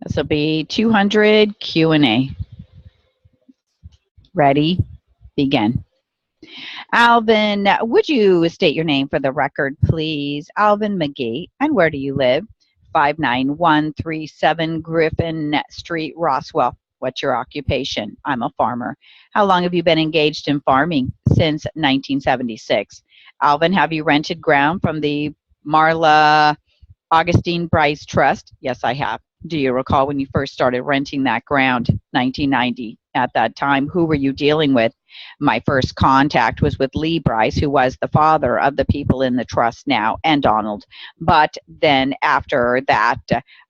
This will be 200 Q&A. Ready? Begin. Alvin, would you state your name for the record, please? Alvin McGee. And where do you live? 59137 Griffin Street, Roswell. What's your occupation? I'm a farmer. How long have you been engaged in farming? Since 1976. Alvin, have you rented ground from the Marla Augustine Bryce Trust? Yes, I have. Do you recall when you first started renting that ground? 1990. At that time, who were you dealing with? My first contact was with Lee Bryce, who was the father of the people in the trust now, and Donald. But then after that,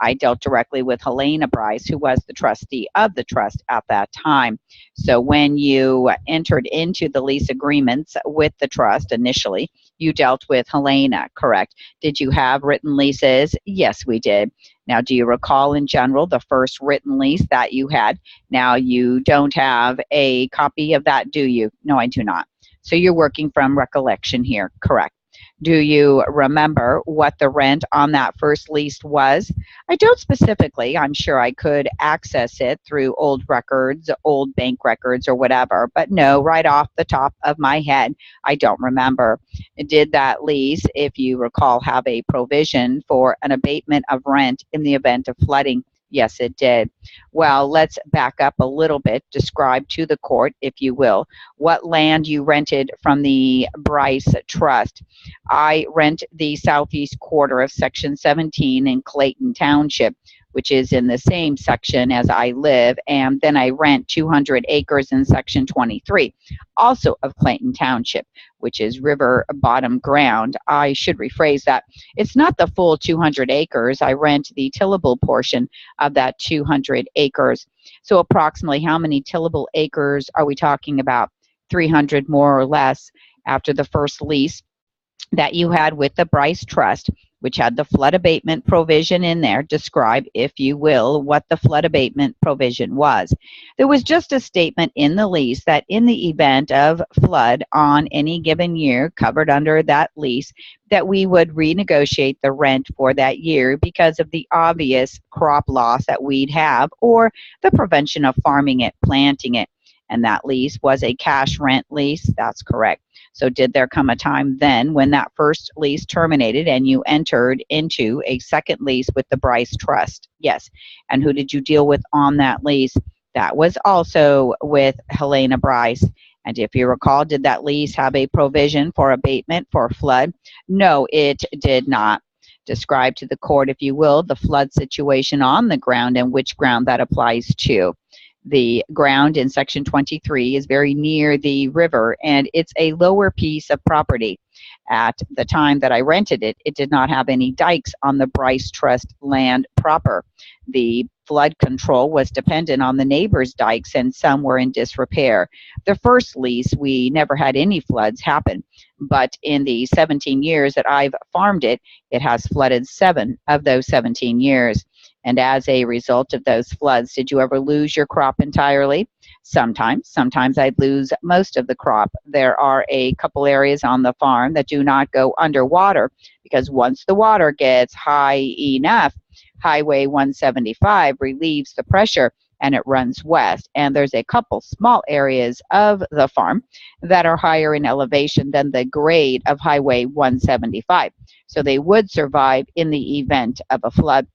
I dealt directly with Helena Bryce, who was the trustee of the trust at that time. So when you entered into the lease agreements with the trust initially, you dealt with Helena, correct? Did you have written leases? Yes, we did. Now, do you recall in general the first written lease that you had? Now, you don't have a copy of that, do you? No, I do not. So you're working from recollection here, correct? Do you remember what the rent on that first lease was? I don't specifically. I'm sure I could access it through old records, old bank records, or whatever. But no, right off the top of my head, I don't remember. Did that lease, if you recall, have a provision for an abatement of rent in the event of flooding? Yes, it did. Well, let's back up a little bit. Describe to the court, if you will, what land you rented from the Bryce Trust. I rent the southeast quarter of Section 17 in Clayton Township, which is in the same section as I live, and then I rent 200 acres in Section 23, also of Clayton Township, which is river bottom ground. I should rephrase that. It's not the full 200 acres. I rent the tillable portion of that 200 acres. So approximately how many tillable acres are we talking about? 300 more or less after the first lease that you had with the Bryce Trust, which had the flood abatement provision in there. Describe, if you will, what the flood abatement provision was. There was just a statement in the lease that in the event of flood on any given year covered under that lease, that we would renegotiate the rent for that year because of the obvious crop loss that we'd have or the prevention of farming it, planting it. And that lease was a cash rent lease. That's correct. So did there come a time then when that first lease terminated and you entered into a second lease with the Bryce Trust? Yes. And who did you deal with on that lease? That was also with Helena Bryce. And if you recall, did that lease have a provision for abatement for flood? No, it did not. Describe to the court, if you will, the flood situation on the ground and which ground that applies to. The ground in Section 23 is very near the river, and it's a lower piece of property. At the time that I rented it, it did not have any dikes on the Bryce Trust land proper. The flood control was dependent on the neighbors' dikes, and some were in disrepair. The first lease, we never had any floods happen, but in the 17 years that I've farmed it, it has flooded 7 of those 17 years. And as a result of those floods, did you ever lose your crop entirely? Sometimes. Sometimes I'd lose most of the crop. There are a couple areas on the farm that do not go underwater because once the water gets high enough, Highway 175 relieves the pressure and it runs west. And there's a couple small areas of the farm that are higher in elevation than the grade of Highway 175. So they would survive in the event of a flood.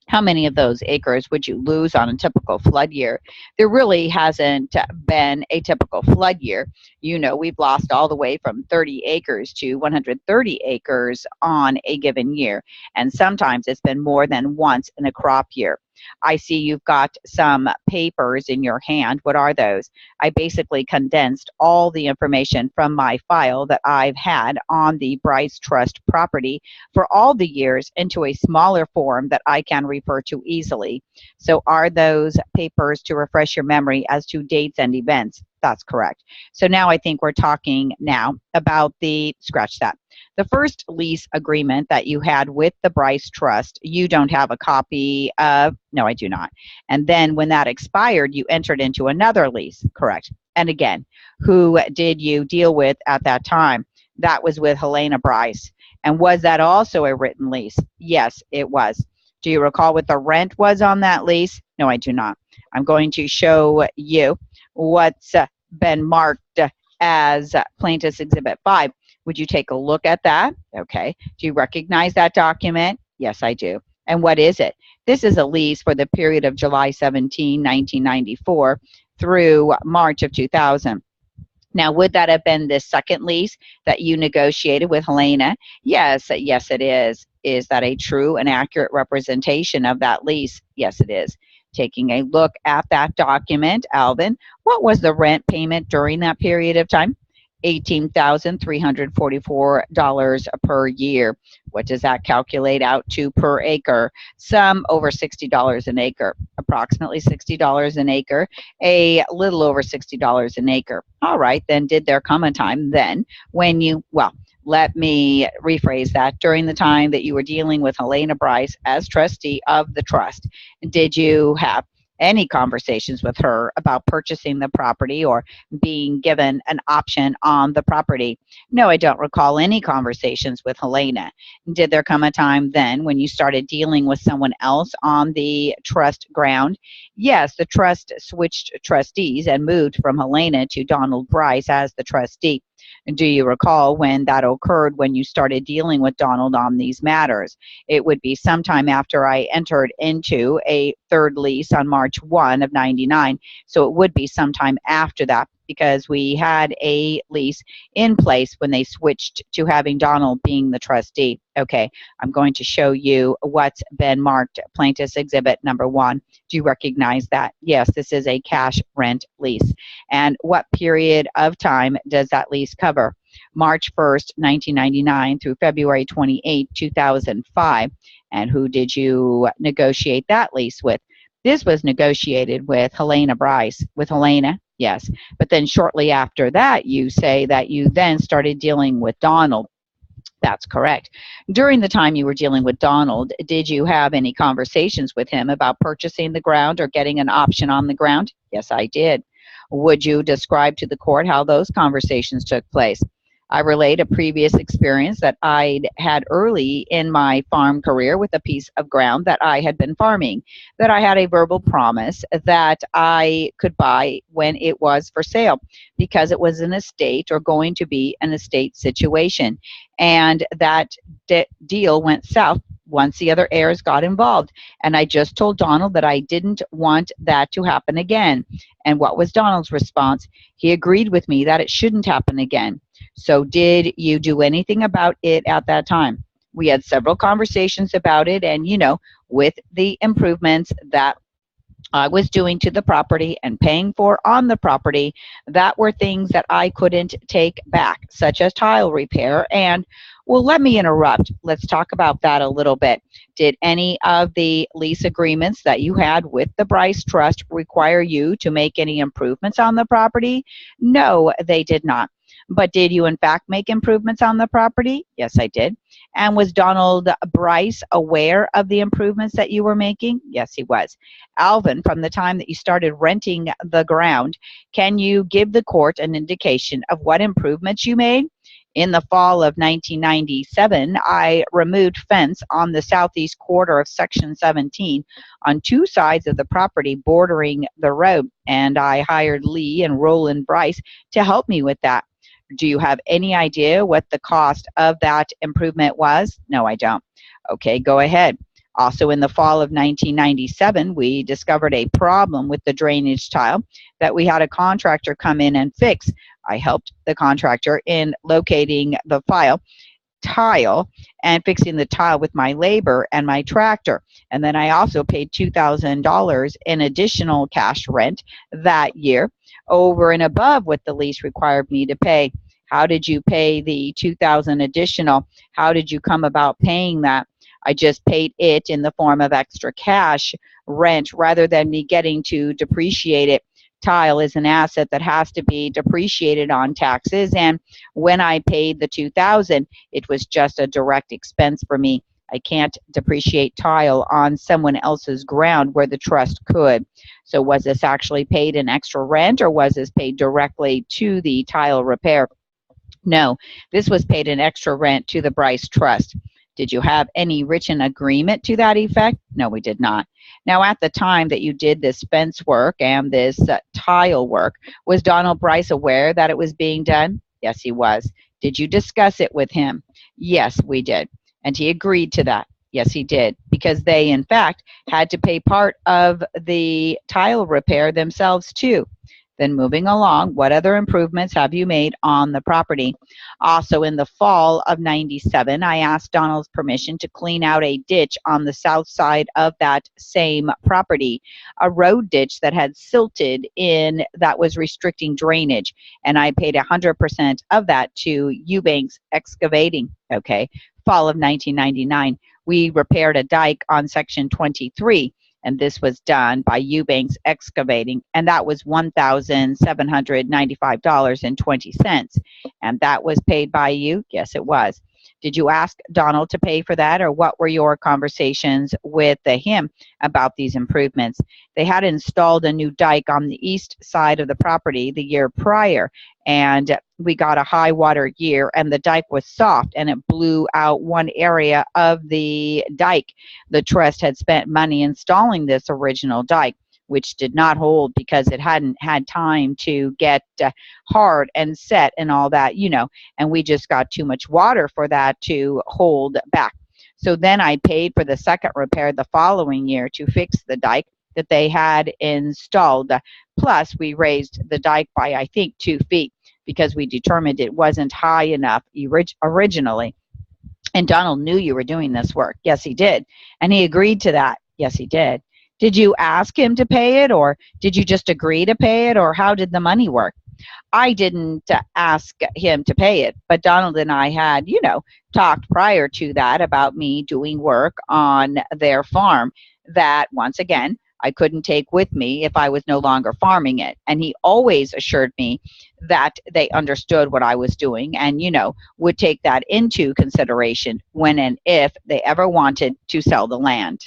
How many of those acres would you lose on a typical flood year? There really hasn't been a typical flood year. You know, we've lost all the way from 30 acres to 130 acres on a given year. And sometimes it's been more than once in a crop year. I see you've got some papers in your hand. What are those? I basically condensed all the information from my file that I've had on the Bryce Trust property for all the years into a smaller form that I can refer to easily. So are those papers, to refresh your memory as to dates and events? That's correct. So now I think we're talking now about scratch that. The first lease agreement that you had with the Bryce Trust, you don't have a copy of? No, I do not. And then when that expired, you entered into another lease, correct? And again, who did you deal with at that time? That was with Helena Bryce. And was that also a written lease? Yes, it was. Do you recall what the rent was on that lease? No, I do not. I'm going to show you what's been marked as Plaintiff's Exhibit 5. Would you take a look at that? Okay. Do you recognize that document? Yes, I do. And what is it? This is a lease for the period of July 17, 1994 through March of 2000. Now, would that have been the second lease that you negotiated with Helena? Yes, yes, it is. Is that a true and accurate representation of that lease? Yes, it is. Taking a look at that document, Alvin, what was the rent payment during that period of time? $18,344 per year. What does that calculate out to per acre? Some over $60 an acre, approximately $60 an acre, a little over $60 an acre. All right, then did there come a time then when you, well, let me rephrase that. During the time that you were dealing with Helena Bryce as trustee of the trust, did you have any conversations with her about purchasing the property or being given an option on the property? No, I don't recall any conversations with Helena. Did there come a time then when you started dealing with someone else on the trust ground? Yes, the trust switched trustees and moved from Helena to Donald Bryce as the trustee. Do you recall when that occurred, when you started dealing with Donald on these matters? It would be sometime after I entered into a third lease on March 1 of 99. So it would be sometime after that, because we had a lease in place when they switched to having Donald being the trustee. Okay, I'm going to show you what's been marked Plaintiff's Exhibit number 1. Do you recognize that? Yes, this is a cash rent lease. And what period of time does that lease cover? March 1st, 1999 through February 28, 2005. And who did you negotiate that lease with? This was negotiated with Helena Bryce. With Helena? Yes. But then shortly after that, you say that you then started dealing with Donald. That's correct. During the time you were dealing with Donald, did you have any conversations with him about purchasing the ground or getting an option on the ground? Yes, I did. Would you describe to the court how those conversations took place? I relate a previous experience that I'd had early in my farm career with a piece of ground that I had been farming, that I had a verbal promise that I could buy when it was for sale because it was an estate or going to be an estate situation. And that deal went south once the other heirs got involved. And I just told Donald that I didn't want that to happen again. And what was Donald's response? He agreed with me that it shouldn't happen again. So did you do anything about it at that time? We had several conversations about it, and with the improvements that I was doing to the property and paying for on the property, that were things that I couldn't take back, such as tile repair. And well, let me interrupt. Let's talk about that a little bit. Did any of the lease agreements that you had with the Bryce Trust require you to make any improvements on the property? No, they did not. But did you in fact make improvements on the property? Yes, I did. And was Donald Bryce aware of the improvements that you were making? Yes, he was. Alvin, from the time that you started renting the ground, can you give the court an indication of what improvements you made? In the fall of 1997, I removed fence on the southeast quarter of Section 17 on two sides of the property bordering the road, and I hired Lee and Roland Bryce to help me with that. Do you have any idea what the cost of that improvement was? No, I don't. Okay, go ahead. Also in the fall of 1997, we discovered a problem with the drainage tile that we had a contractor come in and fix. I helped the contractor in locating the tile and fixing the tile with my labor and my tractor. And then I also paid $2,000 in additional cash rent that year over and above what the lease required me to pay. How did you pay the $2,000 additional? How did you come about paying that? I just paid it in the form of extra cash rent rather than me getting to depreciate it. Tile is an asset that has to be depreciated on taxes, and when I paid the $2,000, it was just a direct expense for me. I can't depreciate tile on someone else's ground where the trust could. So was this actually paid in extra rent, or was this paid directly to the tile repair? No, this was paid in extra rent to the Bryce Trust. Did you have any written agreement to that effect? No, we did not. Now, at the time that you did this fence work and this tile work, was Donald Bryce aware that it was being done? Yes, he was. Did you discuss it with him? Yes, we did. And he agreed to that. Yes, he did, because they, in fact, had to pay part of the tile repair themselves, too. Then moving along, what other improvements have you made on the property? Also, in the fall of 97, I asked Donald's permission to clean out a ditch on the south side of that same property, a road ditch that had silted in that was restricting drainage. And I paid 100% of that to Eubanks Excavating. Okay. Fall of 1999, we repaired a dike on section 23, and this was done by Eubanks Excavating, and that was $1,795.20. And that was paid by you? Yes, it was. Did you ask Donald to pay for that, or what were your conversations with him about these improvements? They had installed a new dike on the east side of the property the year prior, and we got a high water year, and the dike was soft, and it blew out one area of the dike. The trust had spent money installing this original dike, which did not hold because it hadn't had time to get hard and set and all that, and we just got too much water for that to hold back. So then I paid for the second repair the following year to fix the dike that they had installed. Plus, we raised the dike by, I think, 2 feet because we determined it wasn't high enough originally. And Donald knew you were doing this work. Yes, he did. And he agreed to that. Yes, he did. Did you ask him to pay it, or did you just agree to pay it, or how did the money work? I didn't ask him to pay it, but Donald and I had, talked prior to that about me doing work on their farm that, once again, I couldn't take with me if I was no longer farming it. And he always assured me that they understood what I was doing and, would take that into consideration when and if they ever wanted to sell the land.